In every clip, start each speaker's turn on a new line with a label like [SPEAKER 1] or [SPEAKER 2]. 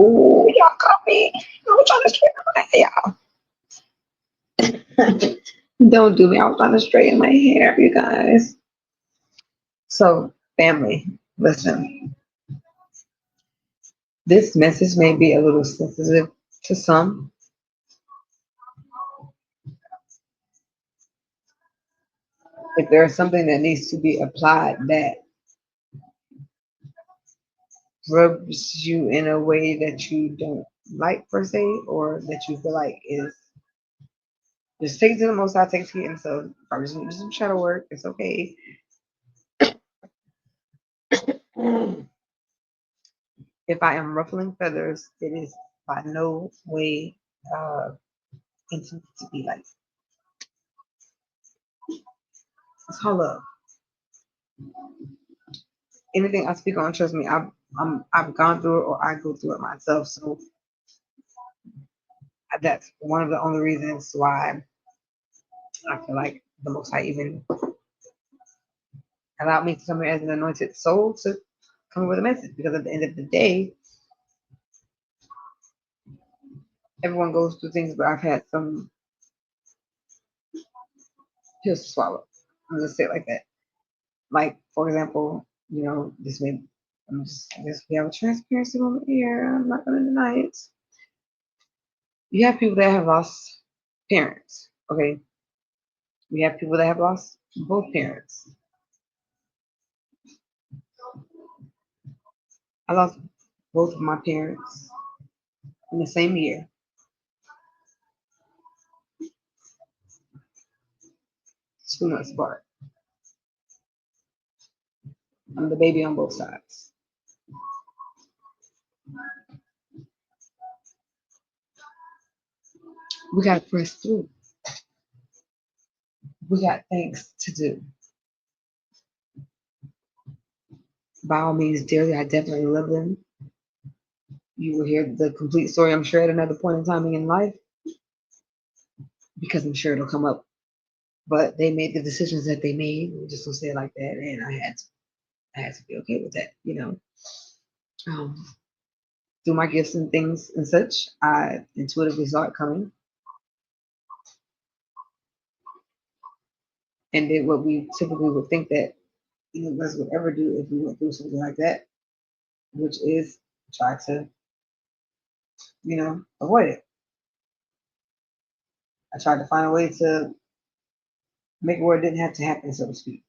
[SPEAKER 1] Ooh, y'all caught me. I'm trying to straighten my hair. Don't do me. I was trying to straighten my hair, you guys. So, family, listen. This message may be a little sensitive to some. If there's something that needs to be applied that rubs you in a way that you don't like per se, or that you feel like is just take it to the most I take it, and so if I just need to do some shadow work, it's okay. If I am ruffling feathers, it is by no way intended to be like it's all love. Anything I speak on, trust me, I've gone through it or I go through it myself. So that's one of the only reasons why I feel like the Most High even allowed me to come here as an anointed soul to come with a message. Because at the end of the day, everyone goes through things, but I've had some pills to swallow. I'm just say it like that. Like, for example, this may I'm just we have a transparency moment here. I'm not gonna deny it. You have people that have lost parents. Okay. We have people that have lost both parents. I lost both of my parents in the same year. 2 months apart. I'm the baby on both sides. We got to press through. We got things to do. By all means, dearly, I definitely love them. You will hear the complete story, I'm sure, at another point in time in life, because I'm sure it'll come up. But they made the decisions that they made. We just don't say it like that, and I had to be okay with that. Um, through my gifts and things and such, I intuitively saw it coming and did what we typically would think that any of us would ever do if we went through something like that, which is try to, avoid it. I tried to find a way to make it where it didn't have to happen, so to speak.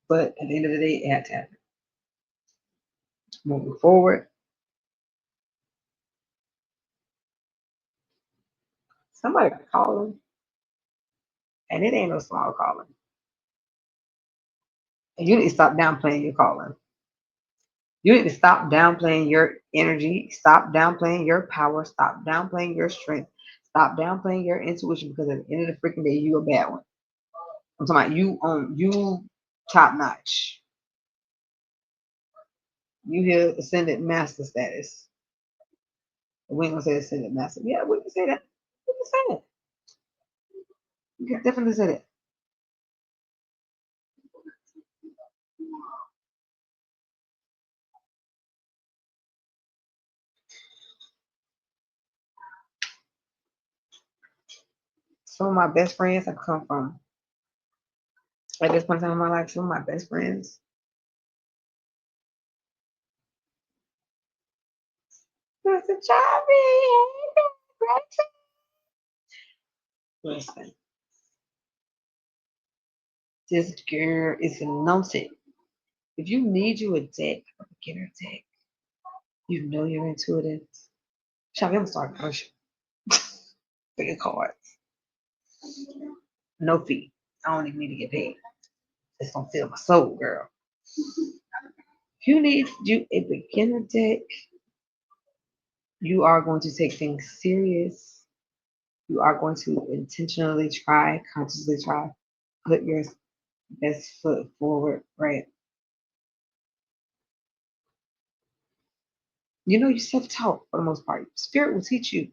[SPEAKER 1] But at the end of the day, it had to happen. Moving forward, somebody calling, and it ain't no small calling. And you need to stop downplaying your calling. You need to stop downplaying your energy, stop downplaying your power, stop downplaying your strength, stop downplaying your intuition, because at the end of the freaking day, you a bad one. I'm talking about you top notch. You here ascended master status. We ain't gonna say ascended master. Yeah, we can say that. We can say that. You can definitely say that. Some of my best friends have come from at this point in time in my life. Some of my best friends. Mr. Charlie. Listen, this girl is anointed. If you need you a deck, a beginner deck, you know you're intuitive. Shabby, I'm gonna start pushing. Pick a card. No fee. I don't even need to get paid. It's gonna fill my soul, girl. You need you a beginner deck. You are going to take things serious. You are going to intentionally try, consciously try, put your best foot forward, right? You self-taught for the most part. Spirit will teach you.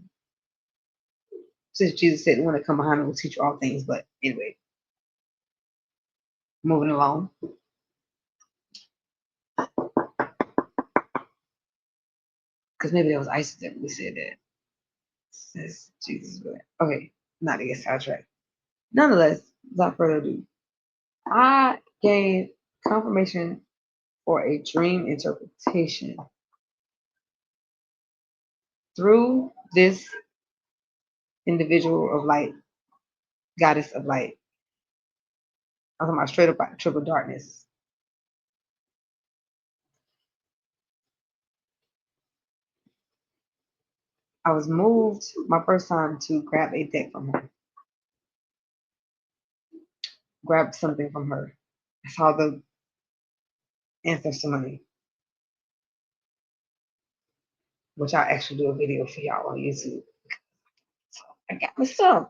[SPEAKER 1] Since Jesus said the one that come behind me will teach you all things. But anyway, moving along. Because maybe that was Isis that really said that. Says Jesus. But okay, not to get sidetracked. Nonetheless, without further ado, I gained confirmation for a dream interpretation through this individual of light, goddess of light. I'm talking about straight up like triple darkness. I was moved my first time to grab a deck from her, grab something from her. I saw the ancestor money, which I actually do a video for y'all on YouTube. So I got myself.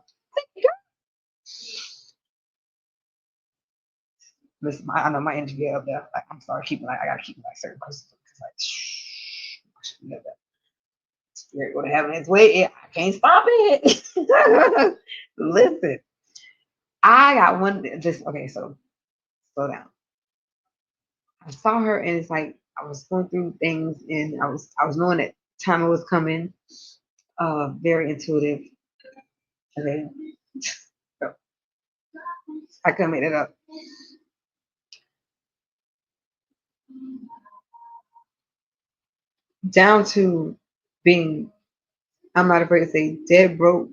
[SPEAKER 1] Listen, I know my energy get up there. Like I'm sorry, keeping like I gotta keep like certain crystals because like shh, I should know that. Spirit would have its way. I can't stop it. Listen, I got one. Just okay. So slow down. I saw her, and it's like I was going through things, and I was knowing that time was coming. Very intuitive, and then I couldn't make it up. Down to being, I'm not afraid to say, dead broke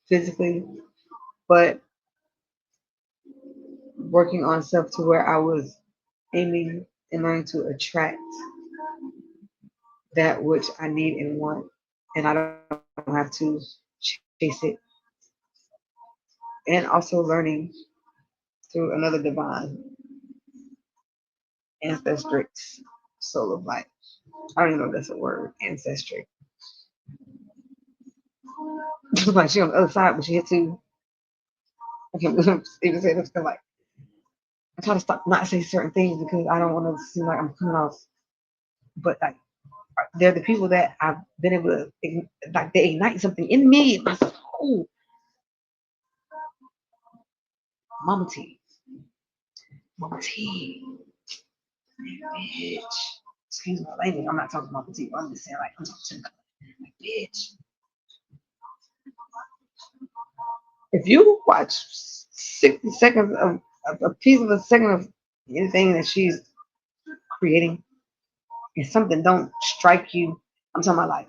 [SPEAKER 1] physically, but working on self to where I was aiming and learning to attract that which I need and want, and I don't have to chase it. And also learning through another divine ancestrix soul of light. I don't even know if that's a word, ancestry. Like she on the other side, but she hit too. I can't even say this because like I try to stop not say certain things because I don't want to seem like I'm coming off. But like they're the people that I've been able to like they ignite something in me, my soul. Mama T, Mama T, bitch. Excuse my language. I'm not talking Mama T. I'm just saying like I'm talking to the like bitch. If you watch 60 seconds of a piece of a second of anything that she's creating, and something don't strike you, I'm talking about like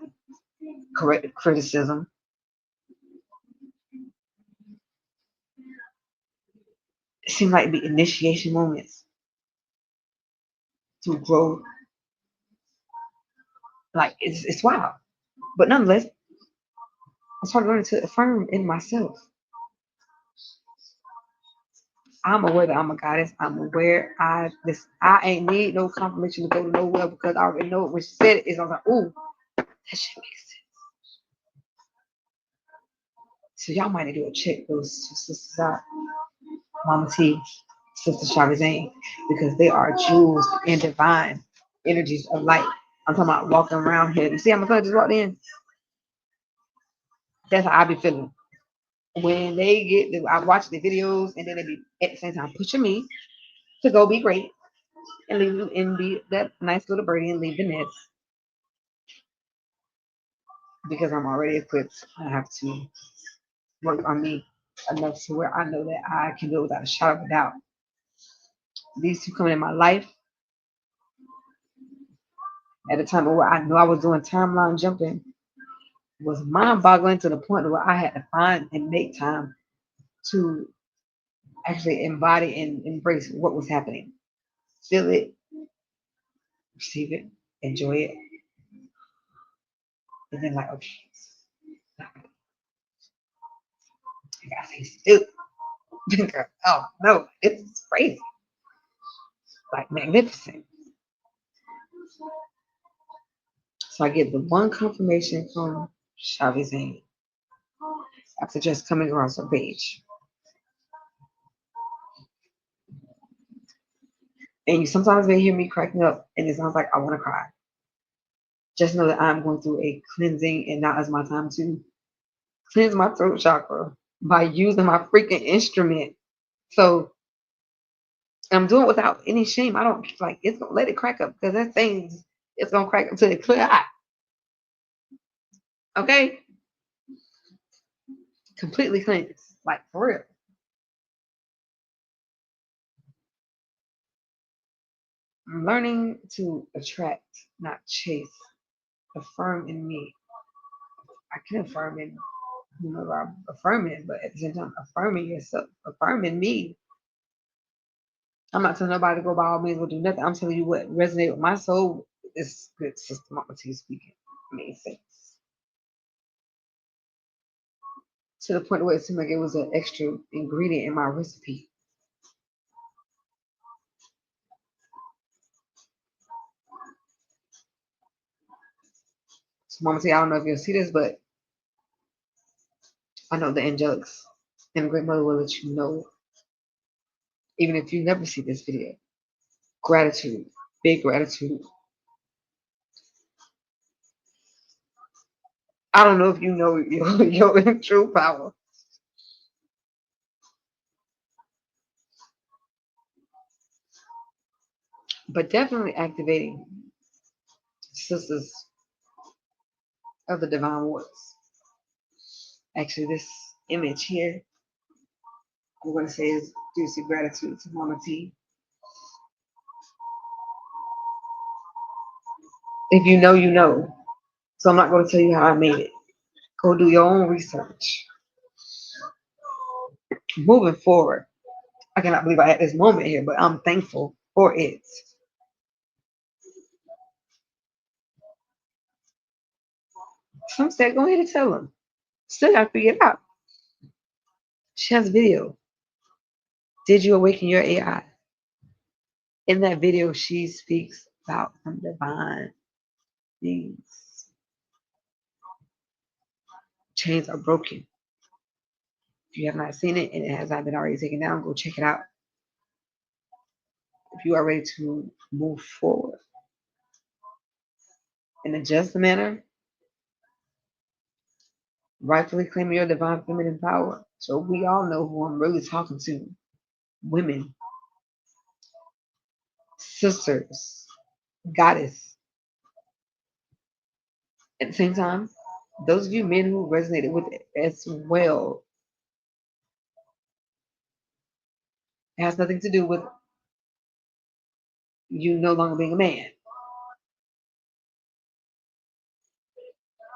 [SPEAKER 1] corrective criticism. It seems like the initiation moments to grow. Like it's wild, but nonetheless, I started learning to affirm in myself. I'm aware that I'm a goddess. I'm aware I ain't need no confirmation to go to nowhere because I already know it. When she said it, I was like, ooh, that shit makes sense. So y'all might need to do a check those two sisters out, Mama T, Sister Shavazane, because they are jewels and divine energies of light. I'm talking about walking around here. You see how my son just walked in? That's how I be feeling. When they I watch the videos and then they be at the same time pushing me to go be great and leave and be that nice little birdie and leave the nest because I'm already equipped. I have to work on me enough to where I know that I can do it without a shadow of a doubt. These two coming in my life at a time where I knew I was doing timeline jumping was mind boggling to the point where I had to find and make time to actually embody and embrace what was happening. Feel it, receive it, enjoy it, and then like, okay, I gotta say stupid. Oh no, it's crazy. Like magnificent. So I get the one confirmation from Shavazane after just coming across her page. And you sometimes may hear me cracking up and it sounds like I want to cry. Just know that I'm going through a cleansing and now is my time to cleanse my throat chakra by using my freaking instrument. So I'm doing it without any shame. I don't like it's gonna let it crack up because that thing's it's gonna crack up to the clear eye. Okay? Completely cleansed. Like for real. I'm learning to attract, not chase. Affirm in me. I can affirm in whomever I'm affirming, but at the same time, affirming yourself, affirming me. I'm not telling nobody to go by all means or do nothing. I'm telling you what resonates with my soul. Is good system. I'm speaking. Makes sense. To the point where it seemed like it was an extra ingredient in my recipe. So, Mama T, I don't know if you'll see this, but I know the angelics and the Great Mother will let you know, even if you never see this video. Gratitude, big gratitude. I don't know if you know your true power, but definitely activating sisters of the divine waters. Actually, this image here, I'm going to say is due to gratitude to Mama T. If you know, you know. So I'm not going to tell you how I made it. Go do your own research. Moving forward, I cannot believe I had this moment here, but I'm thankful for it. Some said, go ahead and tell them. Still got to figure it out. She has a video. Did you awaken your AI? In that video, she speaks about some divine things. Chains are broken. If you have not seen it and it has not been already taken down, go check it out. If you are ready to move forward in a just manner, rightfully claim your divine feminine power. So we all know who I'm really talking to. Women, sisters, goddess. At the same time, those of you men who resonated with it as well, it has nothing to do with you no longer being a man.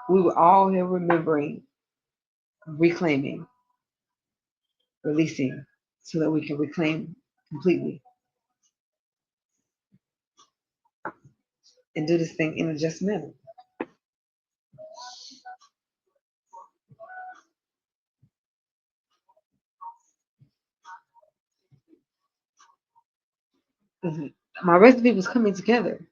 [SPEAKER 1] We were all here remembering, reclaiming, releasing, so that we can reclaim completely and do this thing in a just manner. My recipe was coming together.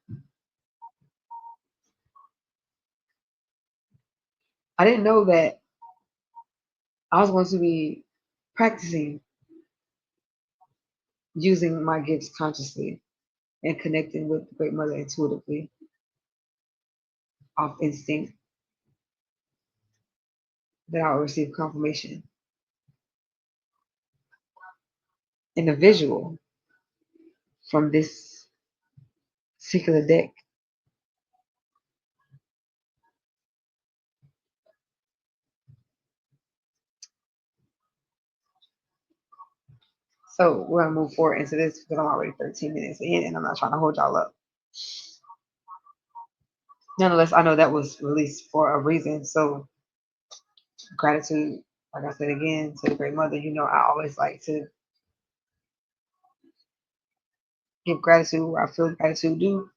[SPEAKER 1] I didn't know that I was going to be practicing using my gifts consciously and connecting with the Great Mother intuitively, off instinct, that I'll receive confirmation in a visual from this particular deck. So we're gonna move forward into this because I'm already 13 minutes in and I'm not trying to hold y'all up. Nonetheless, I know that was released for a reason. So gratitude, like I said again, to the Great Mother. You know, I always like to give gratitude where I feel gratitude due.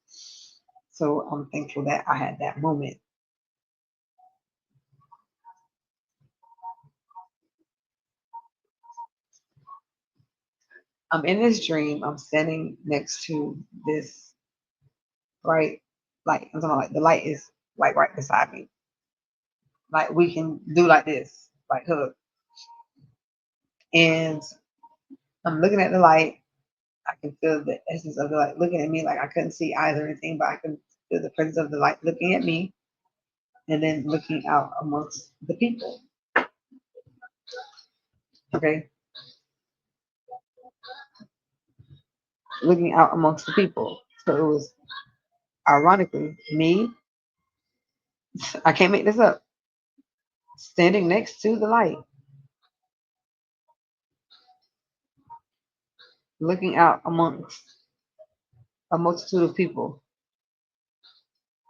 [SPEAKER 1] So I'm thankful that I had that moment. I'm in this dream. I'm standing next to this bright light. I'm talking about like the light is like right beside me. Like we can do like this, like hug. And I'm looking at the light. I can feel the essence of the light looking at me. Like I couldn't see eyes or anything, but I can feel the presence of the light looking at me and then looking out amongst the people. Okay. looking out amongst the people. So it was ironically me, I can't make this up, standing next to the light, looking out amongst a multitude of people.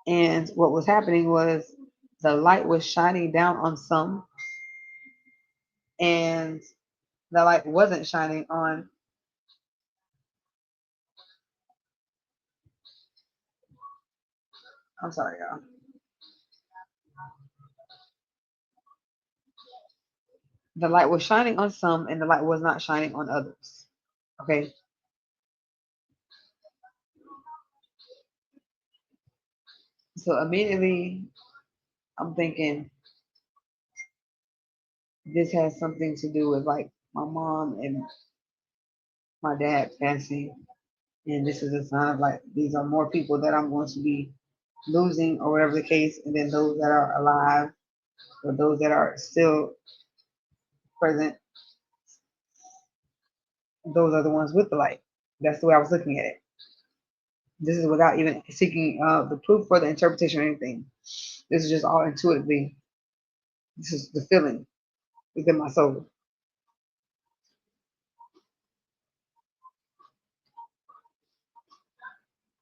[SPEAKER 1] And what was happening was the light was shining down on some, and the light wasn't shining on, I'm sorry, y'all. The light was shining on some, and the light was not shining on others. Okay. So immediately I'm thinking this has something to do with like my mom and my dad passing. And this is a sign of like these are more people that I'm going to be losing or whatever the case. And then those that are alive or those that are still present, those are the ones with the light. That's the way I was looking at it. This is without even seeking the proof or the interpretation or anything. This is just all intuitively. This is the feeling within my soul.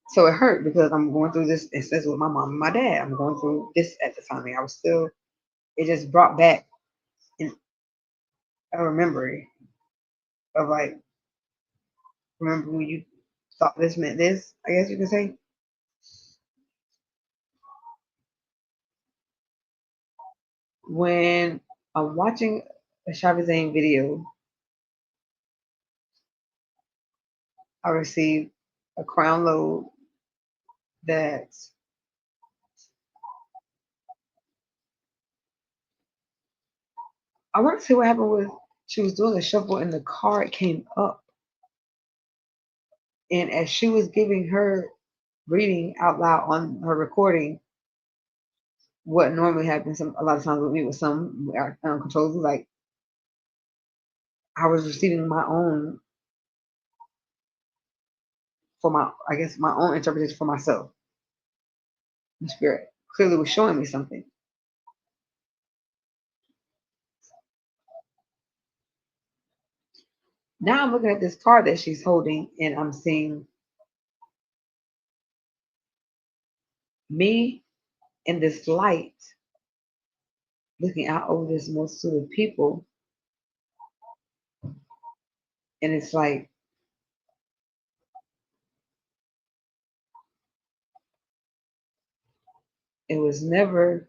[SPEAKER 1] So it hurt because I'm going through this instance with my mom and my dad. I'm going through this at the time. I was still, it just brought back in a memory of like, remember when you thought this meant this, I guess you could say. When I'm watching a Shabazane video, I received a crown load that I want to see what happened with. She was doing a shuffle and the card came up. And as she was giving her reading out loud on her recording, what normally happens a lot of times with me with some controls, like I was receiving my own for my, I guess, my own interpretation for myself. The spirit clearly was showing me something. Now I'm looking at this card that she's holding, and I'm seeing me in this light looking out over this multitude of people. And it's like, it was never,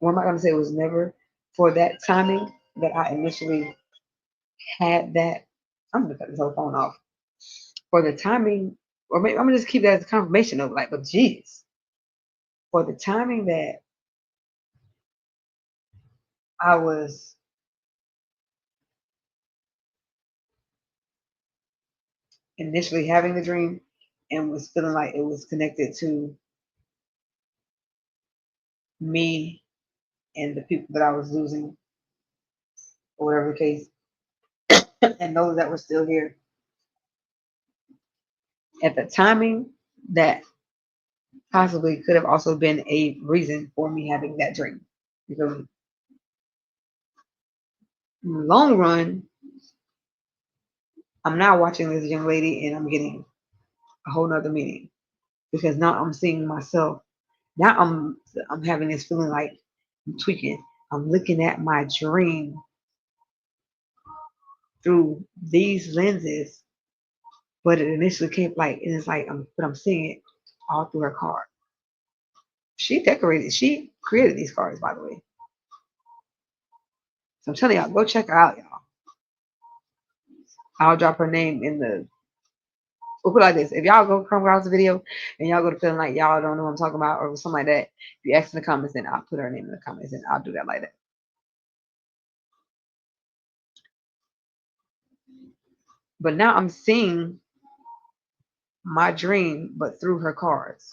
[SPEAKER 1] what am I going to say? It was never for that timing that I initially had that. I'm going to cut this whole phone off. For the timing, or maybe I'm going to just keep that as a confirmation of like, but geez, for the timing that I was initially having the dream and was feeling like it was connected to me and the people that I was losing, or whatever the case, and those that were still here. At the timing, that possibly could have also been a reason for me having that dream. Because in the long run, I'm now watching this young lady and I'm getting a whole nother meaning. Because now I'm seeing myself. Now I'm having this feeling like I'm tweaking. I'm looking at my dream through these lenses, but it initially came like, and it's like but I'm seeing it all through her card. She created these cards, by the way. So I'm telling y'all, go check her out, y'all. I'll drop her name in the. We'll put it like this: if y'all go come across the video and y'all go to feeling like y'all don't know what I'm talking about or something like that, if you ask in the comments, then I'll put her name in the comments and I'll do that like that. But now I'm seeing my dream, but through her cards.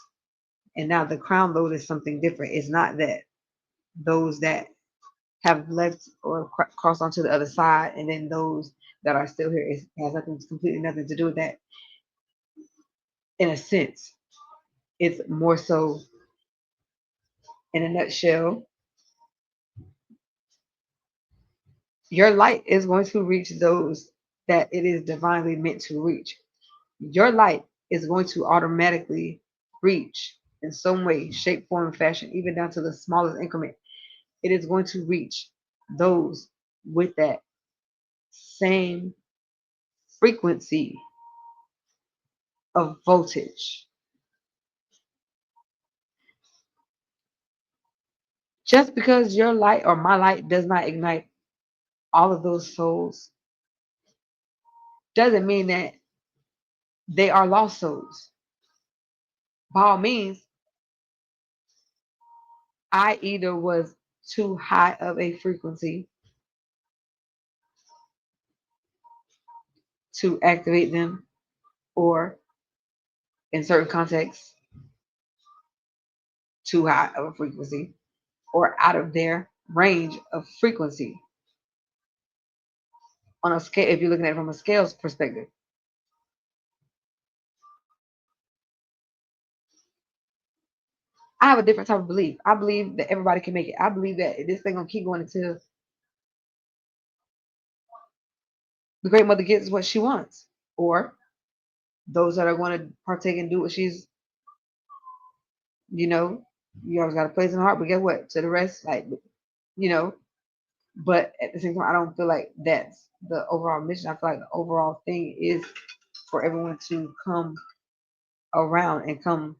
[SPEAKER 1] And now the crown load is something different. It's not that those that have left or crossed onto the other side, and then those that are still here, it has nothing, completely nothing to do with that. In a sense, it's more so, in a nutshell, your light is going to reach those that it is divinely meant to reach. Your light is going to automatically reach in some way, shape, form, and fashion, even down to the smallest increment. It is going to reach those with that same frequency of voltage. Just because your light or my light does not ignite all of those souls doesn't mean that they are lost souls. By all means, I either was too high of a frequency to activate them, or in certain contexts, too high of a frequency, or out of their range of frequency. On a scale, if you're looking at it from a scales perspective, I have a different type of belief. I believe that everybody can make it. I believe that this thing gonna keep going until the great mother gets what she wants, or those that are going to partake and do what she's, you know, you always got a place in the heart. But guess what? To the rest, like, you know. But at the same time, I don't feel like that's the overall mission. I feel like the overall thing is for everyone to come around and come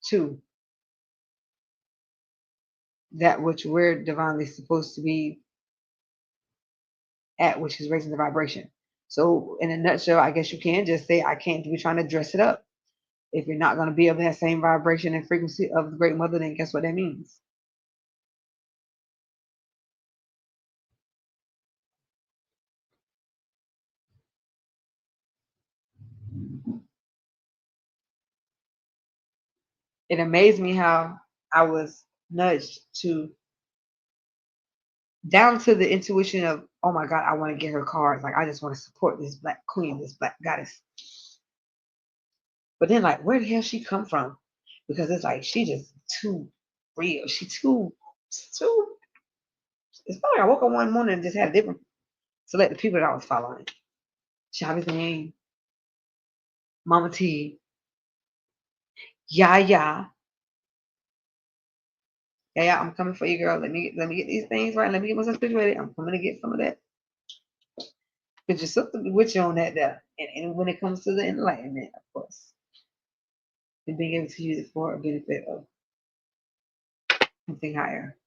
[SPEAKER 1] to that which we're divinely supposed to be at, which is raising the vibration. So, in a nutshell, I guess you can just say, I can't be trying to dress it up. If you're not going to be of that same vibration and frequency of the Great Mother, then guess what that means? It amazed me how I was nudged to, down to the intuition of, oh my God, I want to get her cards. Like, I just want to support this black queen, this black goddess. But then, like, where the hell she come from? Because it's like she just too real. She too. It's probably I woke up one morning and just had a different select the people that I was following. Chavez Name, Mama T, Yaya. Yeah, I'm coming for you, girl. Let me get these things right. Let me get myself situated. I'm coming to get some of that. But your sister be with you on that there. And when it comes to the enlightenment, of course, and being able to use it for a benefit of something higher.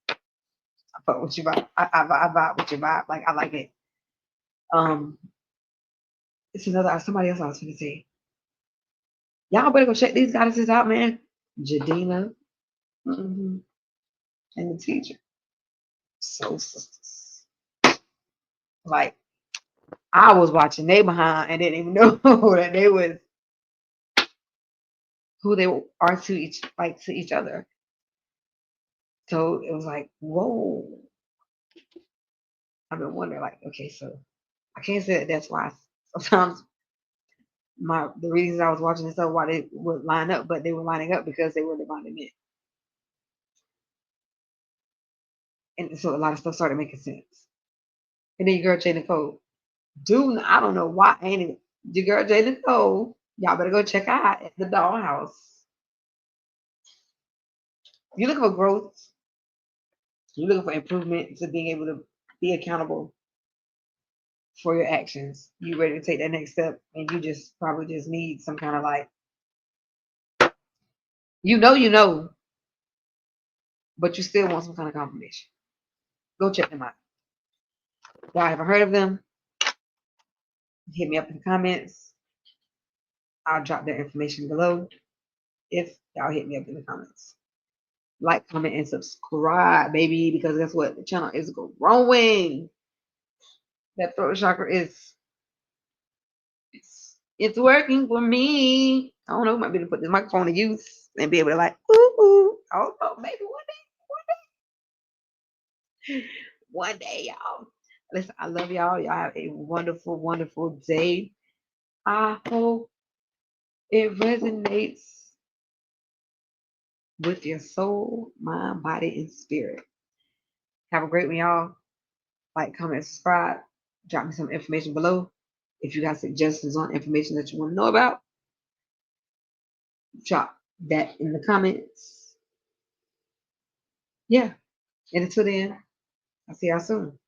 [SPEAKER 1] I fuck with you vibe. I vibe with your vibe. Like, I like it. Um, it's another somebody else I was gonna say. Y'all better go check these goddesses out, man. Jadina, hmm and the teacher. So sisters. Like, I was watching they behind and didn't even know that they was who they are to each other. So it was like, whoa. I've been wondering, like, okay, so I can't say that that's why sometimes the reasons I was watching this stuff why they would line up, but they were lining up because they were divinely meant. And so a lot of stuff started making sense. And then your girl Jay Nicole. Dude, I don't know why ain't it your girl Jay Nicole. Y'all better go check out at the dollhouse. You're looking for growth, you're looking for improvement to being able to be accountable for your actions. You ready to take that next step, and you just probably just need some kind of like, you know, but you still want some kind of confirmation. Go check them out. Y'all haven't heard of them? Hit me up in the comments. I'll drop their information below if y'all hit me up in the comments. Like, comment, and subscribe, baby, because guess what? The channel is growing. That throat chakra is it's working for me. I don't know, might be able to put this microphone to use and be able to like, ooh, ooh. Oh, maybe one day. One day, y'all. Listen, I love y'all. Y'all have a wonderful, wonderful day. I hope it resonates with your soul, mind, body, and spirit. Have a great one, y'all. Like, comment, subscribe. Drop me some information below. If you got suggestions on information that you want to know about, drop that in the comments. Yeah. And until then, I'll see y'all soon.